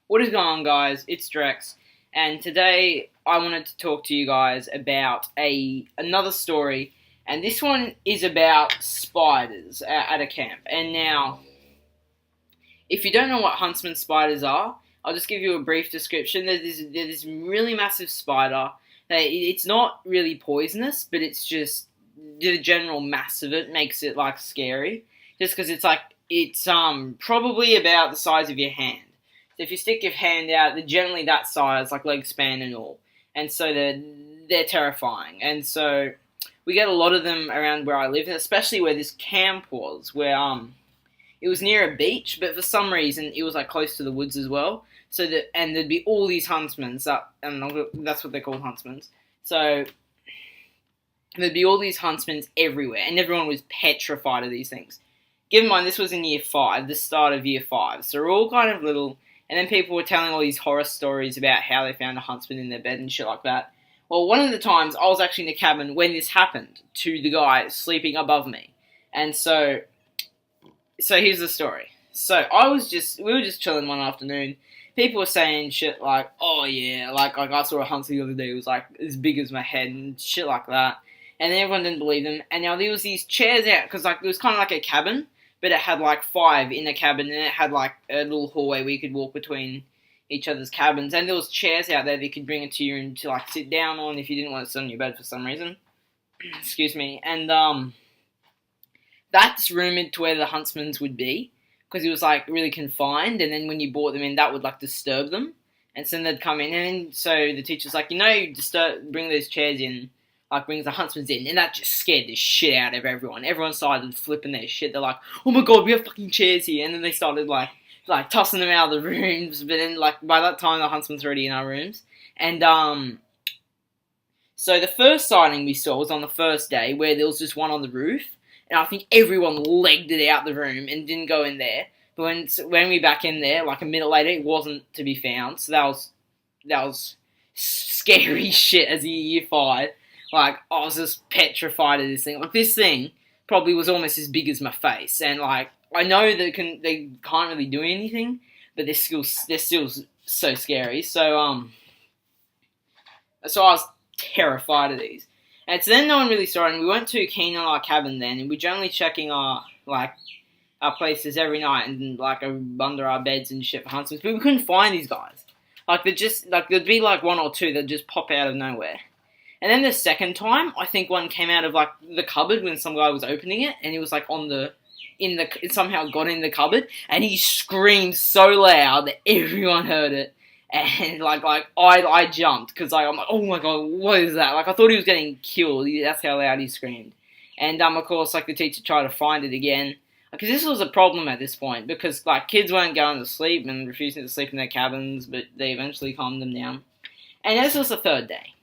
What is going on, guys? It's Drexx, and today I wanted to talk to you guys about another story, and this one is about spiders at a camp. And now, if you don't know what Huntsman spiders are, I'll just give you a brief description. There's this really massive spider. It's not really poisonous, but it's just the general mass of it makes it like scary. Just because it's probably about the size of your hand. So if you stick your hand out, they're generally that size, like leg span and all, and so they're terrifying. And so we get a lot of them around where I live, and especially where this camp was, where it was near a beach, but for some reason it was like close to the woods as well. And there'd be all these huntsmen, and that's what they're called, huntsmen. So there'd be all these huntsmen everywhere, and everyone was petrified of these things. Keep in mind, this was in year 5, the start of year 5, so we're all kind of little. And then people were telling all these horror stories about how they found a huntsman in their bed and shit like that. Well, one of the times I was actually in the cabin when this happened to the guy sleeping above me, and so here's the story. So we were just chilling one afternoon. People were saying shit like, "Oh yeah, like I saw a huntsman the other day. It was like as big as my head and shit like that." And then everyone didn't believe them. And now there was these chairs out because like it was kind of like a cabin, but it had like 5 in the cabin, and it had like a little hallway where you could walk between each other's cabins. And there was chairs out there that you could bring into your room to like sit down on if you didn't want to sit on your bed for some reason. Excuse me. And that's rumored to where the huntsman's would be, because it was like really confined, and then when you brought them in, that would like disturb them, and so then they'd come in, and then, so the teacher's like, bring those chairs in, like brings the huntsman's in, and that just scared the shit out of everyone. Everyone started flipping their shit. They're like, "Oh my god, we have fucking chairs here!" And then they started like tossing them out of the rooms. But then like by that time, the huntsman's already in our rooms, and so the first sighting we saw was on the first day, where there was just one on the roof. And I think everyone legged it out the room and didn't go in there. But when we back in there, like a minute later, it wasn't to be found. So that was scary shit as a year 5. Like, I was just petrified of this thing. Like, this thing probably was almost as big as my face. And like, I know they can't really do anything, but they're still so scary. So I was terrified of these. And so then no one really saw it, and we weren't too keen on our cabin then, and we're generally checking our places every night and like under our beds and shit for huntsmen, but we couldn't find these guys. Like there'd be like 1 or 2 that just pop out of nowhere. And then the second time, I think one came out of like the cupboard when some guy was opening it, and he was like it somehow got in the cupboard, and he screamed so loud that everyone heard it. And I jumped because I'm like, oh my god, what is that? Like I thought he was getting killed. That's how loud he screamed. And of course, like the teacher tried to find it again, because this was a problem at this point, because like kids weren't going to sleep and refusing to sleep in their cabins, but they eventually calmed them down. And this was the 3rd day.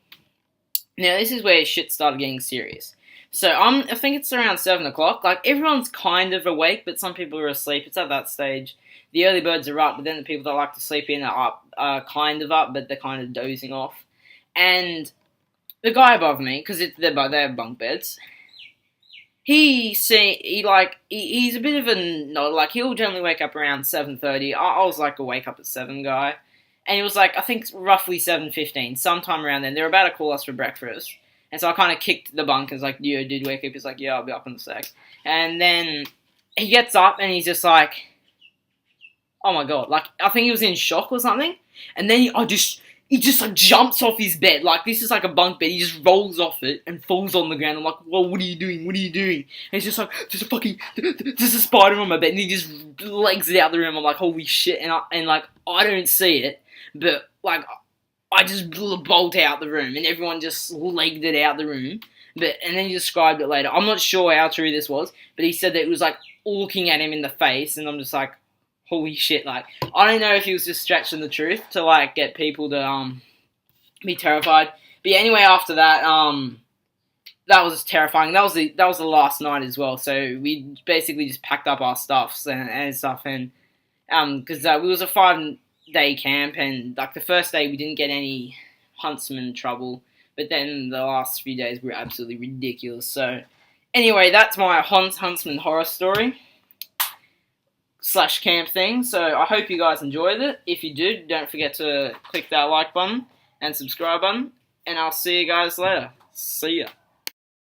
Now this is where shit started getting serious. So I think it's around 7 o'clock. Like everyone's kind of awake, but some people are asleep. It's at that stage. The early birds are up, but then the people that like to sleep in are kind of up, but they're kind of dozing off. And the guy above me, because they have bunk beds, he's a bit of a nod. Like he'll generally wake up around 7:30. I was like a wake up at 7 guy, and he was like I think roughly 7:15, sometime around then. They were about to call us for breakfast, and so I kind of kicked the bunk and was like, "Yo, dude, wake up." He's like, "Yeah, I'll be up in a sec." And then he gets up and he's just like, oh my god, like, I think he was in shock or something, and then he just like jumps off his bed, like, this is like a bunk bed, he just rolls off it and falls on the ground. I'm like, whoa, what are you doing, and he's just like, there's a spider on my bed, and he just legs it out the room. I'm like, holy shit, and I don't see it, but, like, I just bolt out the room, and everyone just legged it out the room, and then he described it later. I'm not sure how true this was, but he said that it was, like, looking at him in the face, and I'm just like, holy shit, like, I don't know if he was just stretching the truth to, like, get people to, be terrified. But yeah, anyway, after that, that was terrifying. That was the last night as well, so we basically just packed up our stuffs and stuff, and, because it was a 5-day camp, and, like, the first day we didn't get any huntsman trouble, but then the last few days were absolutely ridiculous. So, anyway, that's my huntsman horror story. slash camp thing. So I hope you guys enjoyed it. If you did, don't forget to click that like button and subscribe button. And I'll see you guys later. See ya.